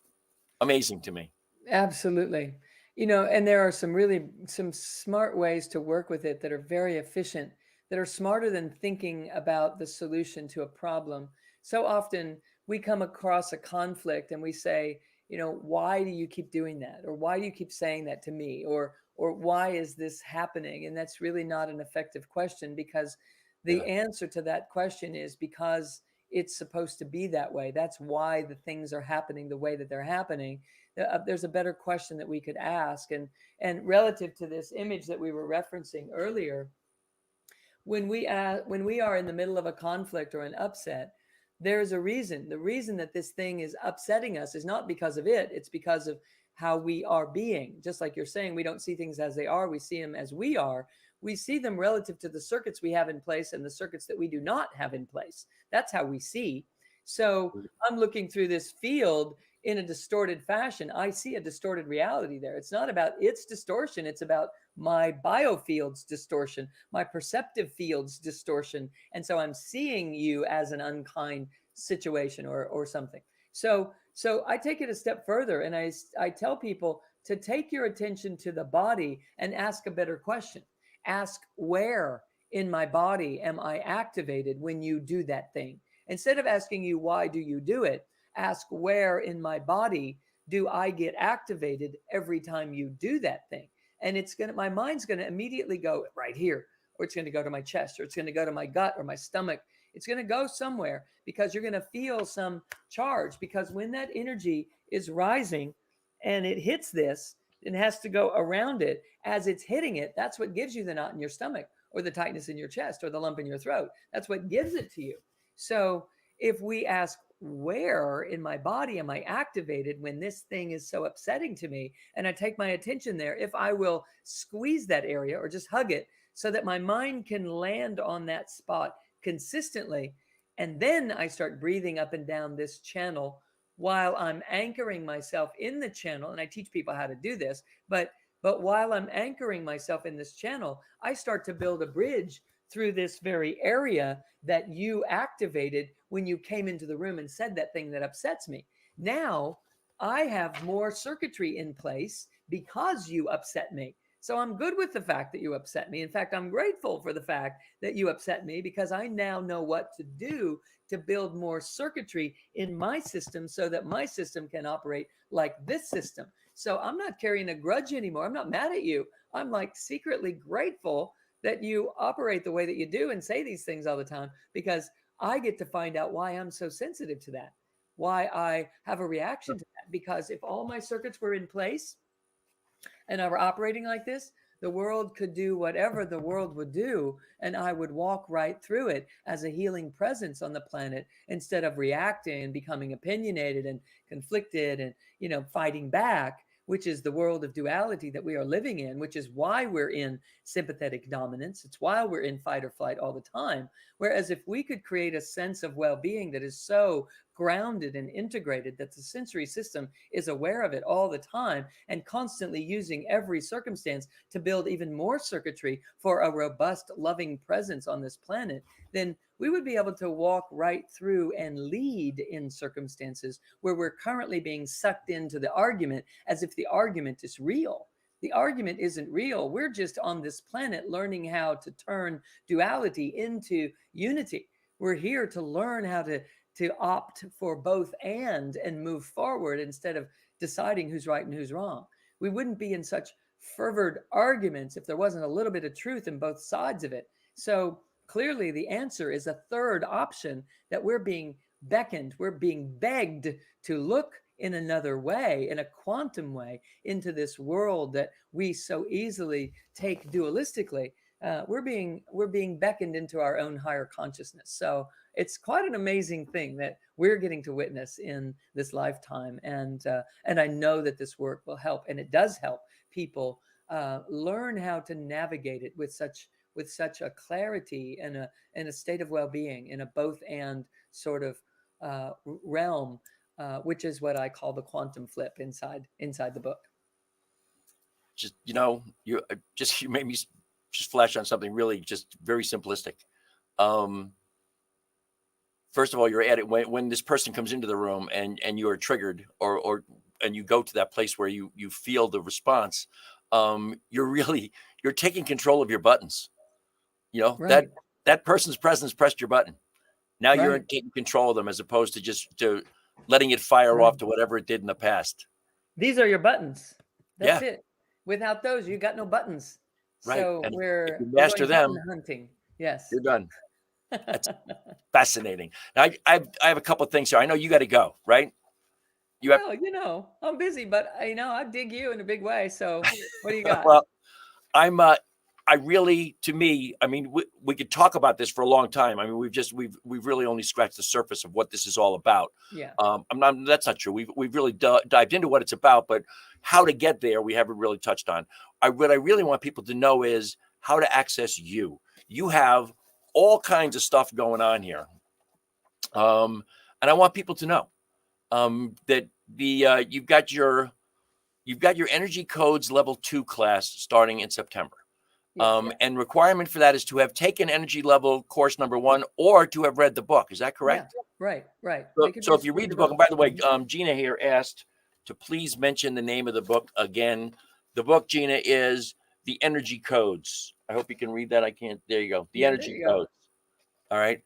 Amazing to me. Absolutely. And there are some smart ways to work with it that are very efficient, that are smarter than thinking about the solution to a problem. So often we come across a conflict and we say, why do you keep doing that? Or why do you keep saying that to me? Or why is this happening? And that's really not an effective question, because the answer to that question is because it's supposed to be that way. That's why the things are happening the way that they're happening. There's a better question that we could ask. And relative to this image that we were referencing earlier, when we are in the middle of a conflict or an upset, there's a reason. The reason that this thing is upsetting us is not because of it. It's because of how we are being. Just like you're saying, we don't see things as they are. We see them as we are. We see them relative to the circuits we have in place and the circuits that we do not have in place. That's how we see. So I'm looking through this field in a distorted fashion. I see a distorted reality there. It's not about its distortion. It's about my biofield's distortion, my perceptive field's distortion. And so I'm seeing you as an unkind situation or something. So I take it a step further, and I tell people to take your attention to the body and ask a better question. Ask, where in my body am I activated when you do that thing? Instead of asking you, why do you do it? Ask, where in my body do I get activated every time you do that thing? And my mind's going to immediately go right here, or it's going to go to my chest, or it's going to go to my gut or my stomach. It's going to go somewhere, because you're going to feel some charge, because when that energy is rising and it hits this, it has to go around it. As it's hitting it, that's what gives you the knot in your stomach, or the tightness in your chest, or the lump in your throat. That's what gives it to you. So if we ask, where in my body am I activated when this thing is so upsetting to me, and I take my attention there, if I will squeeze that area or just hug it so that my mind can land on that spot consistently, and then I start breathing up and down this channel while I'm anchoring myself in the channel. And I teach people how to do this, but while I'm anchoring myself in this channel, I start to build a bridge through this very area that you activated when you came into the room and said that thing that upsets me. Now I have more circuitry in place because you upset me. So I'm good with the fact that you upset me. In fact, I'm grateful for the fact that you upset me, because I now know what to do to build more circuitry in my system so that my system can operate like this system. So I'm not carrying a grudge anymore. I'm not mad at you. I'm like secretly grateful that you operate the way that you do and say these things all the time, because I get to find out why I'm so sensitive to that, why I have a reaction to that. Because if all my circuits were in place and I were operating like this, the world could do whatever the world would do, and I would walk right through it as a healing presence on the planet, instead of reacting and becoming opinionated and conflicted and, fighting back, which is the world of duality that we are living in, which is why we're in sympathetic dominance. It's why we're in fight or flight all the time. Whereas if we could create a sense of well-being that is so grounded and integrated that the sensory system is aware of it all the time and constantly using every circumstance to build even more circuitry for a robust, loving presence on this planet, then we would be able to walk right through and lead in circumstances where we're currently being sucked into the argument as if the argument is real. The argument isn't real. We're just on this planet learning how to turn duality into unity. We're here to learn how to opt for both and move forward instead of deciding who's right and who's wrong. We wouldn't be in such fervent arguments if there wasn't a little bit of truth in both sides of it. So clearly the answer is a third option, that we're being beckoned, we're being begged to look in another way, in a quantum way, into this world that we so easily take dualistically. We're being beckoned into our own higher consciousness. So it's quite an amazing thing that we're getting to witness in this lifetime, and I know that this work will help, and it does help people learn how to navigate it with such a clarity and a state of well-being in a both and sort of realm, which is what I call the quantum flip inside the book. Just, you made me just flash on something really just very simplistic. First of all, you're at it when this person comes into the room and you are triggered or and you go to that place where you feel the response. You're taking control of your buttons. Right. that person's presence pressed your button. Now Right. you're taking control of them, as opposed to just letting it fire Right. off to whatever it did in the past. These are your buttons. That's Yeah. it. Without those, you got no buttons. Right. So And if we're you master going them, button hunting. Yes. you're done. That's fascinating. Now, I have a couple of things here. I know you got to go, right? Well, I'm busy, but I dig you in a big way. So what do you got? Well, to me, I mean, we could talk about this for a long time. I mean, we've really only scratched the surface of what this is all about. Yeah. That's not true. We've really dived into what it's about, but how to get there, we haven't really touched on. What I really want people to know is how to access you. You have all kinds of stuff going on here. And I want people to know that you've got your energy codes level 2 class starting in September. Yes, And requirement for that is to have taken energy level course number 1 or to have read the book. Is that correct? Yeah, right. So if you read the book, and by the way, Gina here asked to please mention the name of the book again. The book, Gina, is The Energy Codes. I hope you can read that. I can't. There you go. The Energy Codes. All right.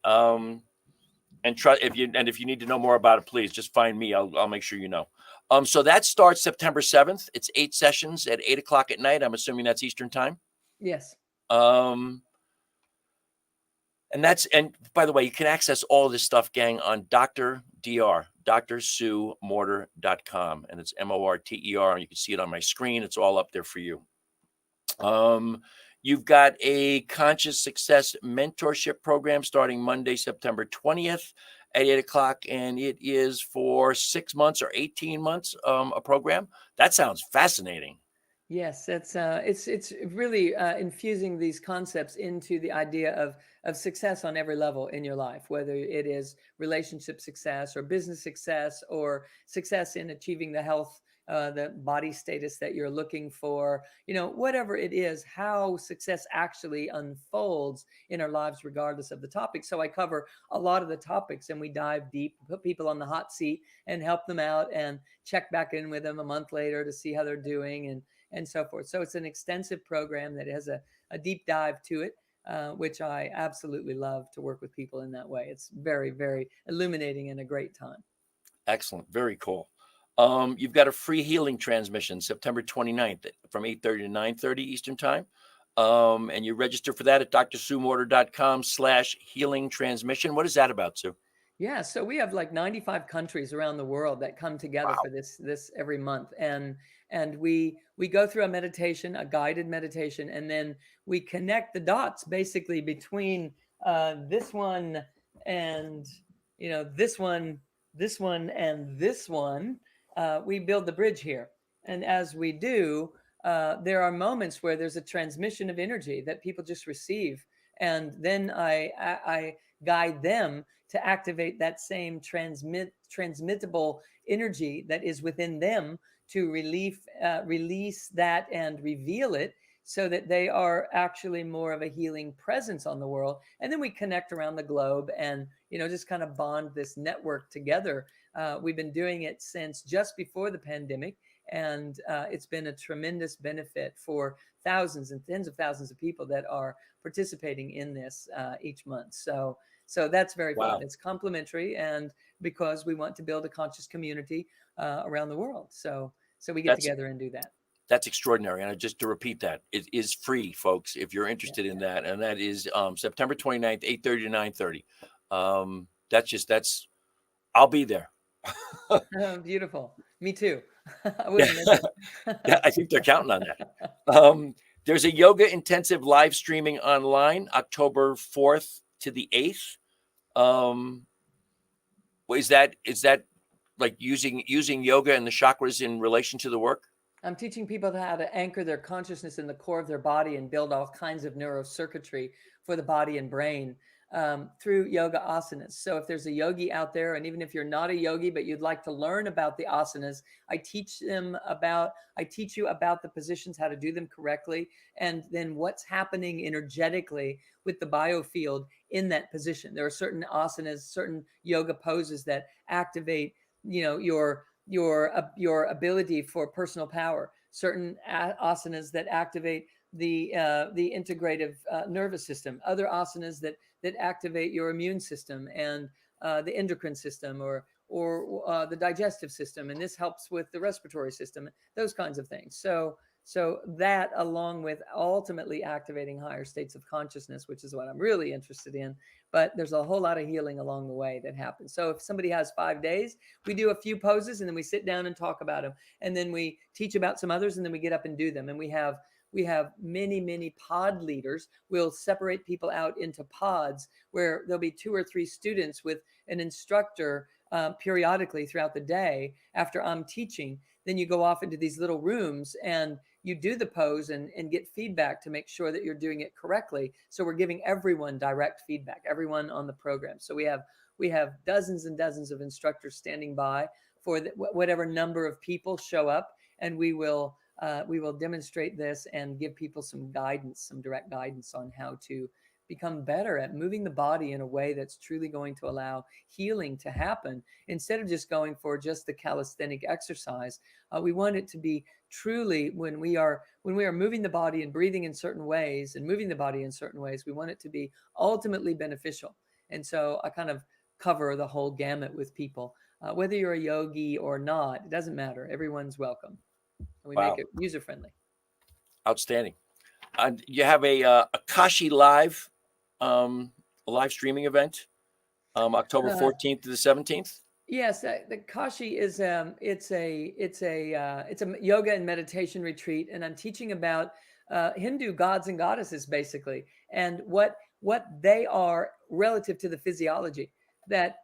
And try if you need to know more about it, please just find me. I'll make sure you know. So that starts September 7th. It's 8 sessions at 8:00 at night. I'm assuming that's Eastern time. Yes. And by the way, you can access all this stuff, gang, on drsuemorter.com, and it's MORTER, and you can see it on my screen. It's all up there for you. You've got a conscious success mentorship program starting Monday, September 20th at 8:00, and it is for 6 months or 18 months, a program. That sounds fascinating. Yes, it's really infusing these concepts into the idea of success on every level in your life, whether it is relationship success or business success or success in achieving the health, the body status that you're looking for, whatever it is, how success actually unfolds in our lives, regardless of the topic. So I cover a lot of the topics, and we dive deep, put people on the hot seat and help them out and check back in with them a month later to see how they're doing and so forth. So it's an extensive program that has a deep dive to it, which I absolutely love to work with people in that way. It's very, very illuminating and a great time. Excellent. Very cool. You've got a free healing transmission September 29th from 8:30 to 9:30 Eastern time. And you register for that at drsuemorter.com/healing transmission. What is that about, Sue? Yeah, so we have like 95 countries around the world that come together Wow. for this every month, and we go through a meditation, a guided meditation, and then we connect the dots basically between this one and this one, and this one. We build the bridge here, and as we do, there are moments where there's a transmission of energy that people just receive, and then I guide them to activate that same transmittable energy that is within them to release that and reveal it, so that they are actually more of a healing presence on the world. And then we connect around the globe and just kind of bond this network together. We've been doing it since just before the pandemic, And it's been a tremendous benefit for thousands and tens of thousands of people that are participating in this each month. So that's very fun. It's complimentary, and because we want to build a conscious community around the world. So we get together and do that. That's extraordinary. And just to repeat that, it is free, folks, if you're interested in that. And that is September 29th, 8:30 to 9:30. I'll be there. Oh, beautiful. Me too. I wouldn't miss it. Yeah, I think they're counting on that. There's a yoga intensive live streaming online, October 4th to the 8th. Is that like using yoga and the chakras in relation to the work? I'm teaching people how to anchor their consciousness in the core of their body and build all kinds of neurocircuitry for the body and brain through yoga asanas. So if there's a yogi out there, and even if you're not a yogi, but you'd like to learn about the asanas, I teach you about the positions, how to do them correctly, and then what's happening energetically with the biofield in that position. There are certain asanas, certain yoga poses that activate, your ability for personal power, certain asanas that activate the integrative nervous system, other asanas that activate your immune system and the endocrine system or the digestive system, and this helps with the respiratory system, those kinds of things. So that, along with ultimately activating higher states of consciousness, which is what I'm really interested in. But there's a whole lot of healing along the way that happens. So if somebody has 5 days, we do a few poses and then we sit down and talk about them. And then we teach about some others and then we get up and do them. And we have many pod leaders. We'll separate people out into pods where there'll be 2 or 3 students with an instructor periodically throughout the day after I'm teaching. Then you go off into these little rooms and you do the pose and get feedback to make sure that you're doing it correctly. So we're giving everyone direct feedback, everyone on the program. So we have dozens and dozens of instructors standing by for whatever number of people show up, and we will demonstrate this and give people some guidance, some direct guidance on how to become better at moving the body in a way that's truly going to allow healing to happen, instead of just going for just the calisthenic exercise. We want it to be truly, when we are moving the body and breathing in certain ways and moving the body in certain ways, we want it to be ultimately beneficial. And so I kind of cover the whole gamut with people, whether you're a yogi or not, it doesn't matter. Everyone's welcome. We make it user friendly. Outstanding. You have a Akashi live streaming event, October 14th to the 17th. Yes, the Akashi is it's a yoga and meditation retreat, and I'm teaching about Hindu gods and goddesses basically, and what they are relative to the physiology. That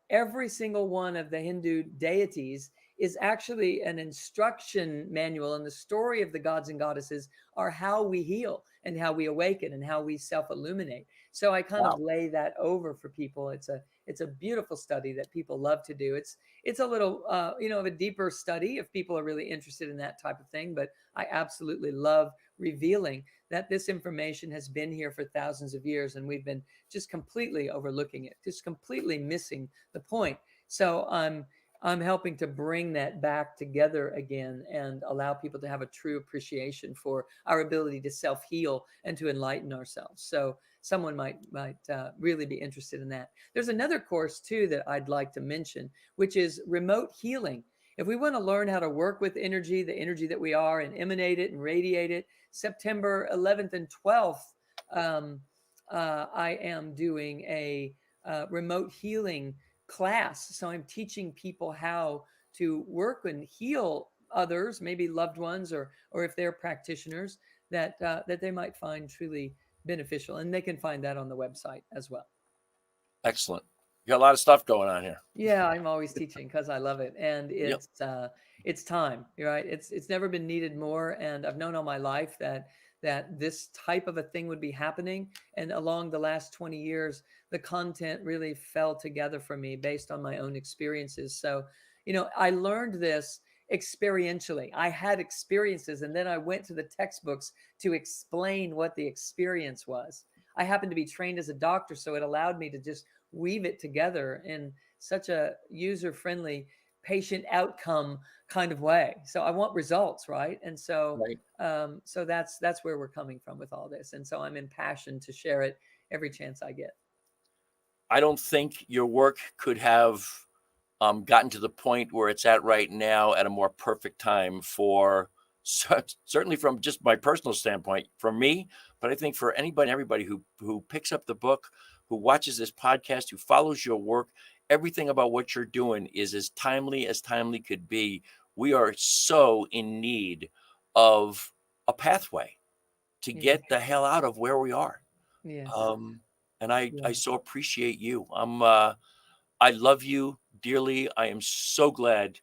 every single one of the Hindu deities is actually an instruction manual, and the story of the gods and goddesses are how we heal and how we awaken and how we self-illuminate. So I kind of lay that over for people. It's a beautiful study that people love to do. It's a little of a deeper study if people are really interested in that type of thing, but I absolutely love revealing that this information has been here for thousands of years and we've been just completely overlooking it, just completely missing the point. So I'm helping to bring that back together again and allow people to have a true appreciation for our ability to self-heal and to enlighten ourselves. So someone might really be interested in that. There's another course too that I'd like to mention, which is remote healing. If we want to learn how to work with energy, the energy that we are, and emanate it and radiate it, September 11th and 12th, I am doing a remote healing class. So I'm teaching people how to work and heal others, maybe loved ones, or if they're practitioners that they might find truly beneficial. And they can find that on the website as well. Excellent. You got a lot of stuff going on here. Yeah, I'm always teaching because I love it, and it's time. You're right. It's never been needed more, and I've known all my life that this type of a thing would be happening. And along the last 20 years, the content really fell together for me based on my own experiences. So, I learned this experientially. I had experiences, and then I went to the textbooks to explain what the experience was. I happened to be trained as a doctor, so it allowed me to just weave it together in such a user-friendly patient outcome kind of way. So I want results, right? And so, Right. so that's where we're coming from with all this. And so I'm impassioned to share it every chance I get. I don't think your work could have gotten to the point where it's at right now at a more perfect time for certainly from just my personal standpoint for me, but I think for anybody, everybody who picks up the book, who watches this podcast, who follows your work, everything about what you're doing is as timely could be. We are so in need of a pathway to Yes. get the hell out of where we are. Yes. And I Yeah. so appreciate you. I love you dearly. I am so glad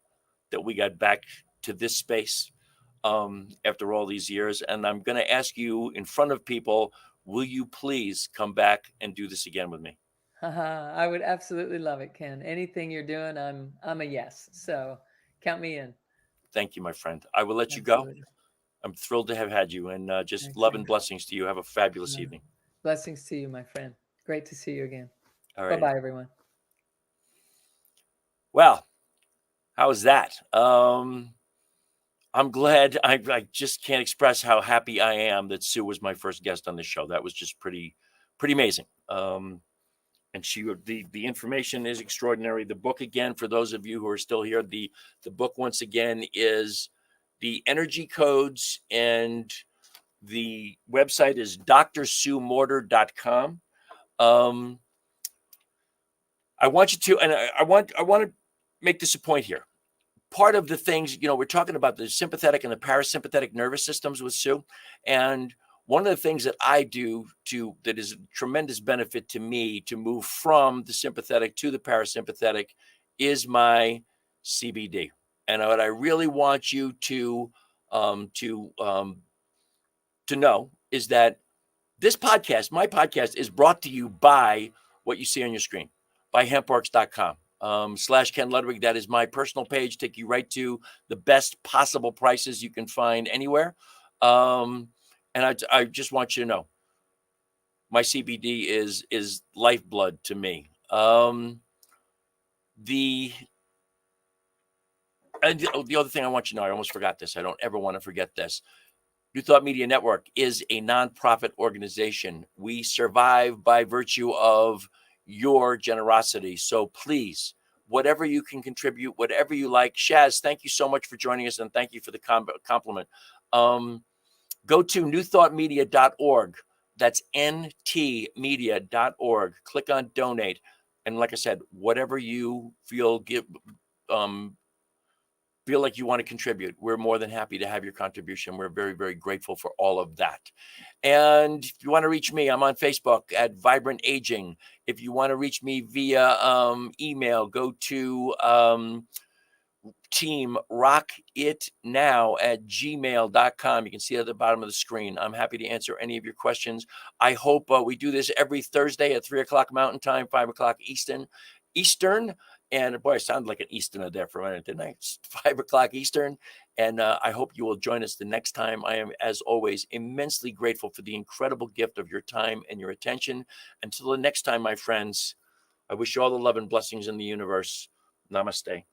that we got back to this space after all these years. And I'm going to ask you in front of people, will you please come back and do this again with me? I would absolutely love it, Ken. Anything you're doing, I'm a yes. So count me in. Thank you, my friend. I will let you go. Absolutely. I'm thrilled to have had you, and just love and Excellent. blessings to you. Have a fabulous evening. Blessings to you, my friend. Great to see you again. All right. Bye-bye, everyone. Well, how was that? I'm glad. I just can't express how happy I am that Sue was my first guest on the show. That was just pretty amazing. And the information is extraordinary. The book, again, for those of you who are still here, the book once again is The Energy Codes, and the website is drsuemorter.com. I want you to, and I want to make this a point here. Part of the things, we're talking about the sympathetic and the parasympathetic nervous systems with Sue. And one of the things that I do that is a tremendous benefit to me to move from the sympathetic to the parasympathetic is my CBD. And what I really want you to know is that this podcast, my podcast, is brought to you by what you see on your screen, by hempworks.com. /Ken Ludwig. That is my personal page. Take you right to the best possible prices you can find anywhere. And I just want you to know, my CBD is lifeblood to me. The other thing I want you to know, I almost forgot this. I don't ever want to forget this. New Thought Media Network is a nonprofit organization. We survive by virtue of your generosity. So please, whatever you can contribute, whatever you like. Shaz, thank you so much for joining us, and thank you for the compliment. Go to newthoughtmedia.org. That's ntmedia.org. Click on donate. And like I said, whatever you feel like you want to contribute, we're more than happy to have your contribution. We're very, very grateful for all of that. And if you want to reach me, I'm on Facebook at Vibrant Aging. If you want to reach me via email, go to teamrockitnow@gmail.com. You can see it at the bottom of the screen. I'm happy to answer any of your questions. I hope we do this every Thursday at 3:00 Mountain Time, 5:00 Eastern. And boy, I sounded like an Easterner there for a minute, didn't I? It's 5:00 Eastern. And I hope you will join us the next time. I am, as always, immensely grateful for the incredible gift of your time and your attention. Until the next time, my friends, I wish you all the love and blessings in the universe. Namaste.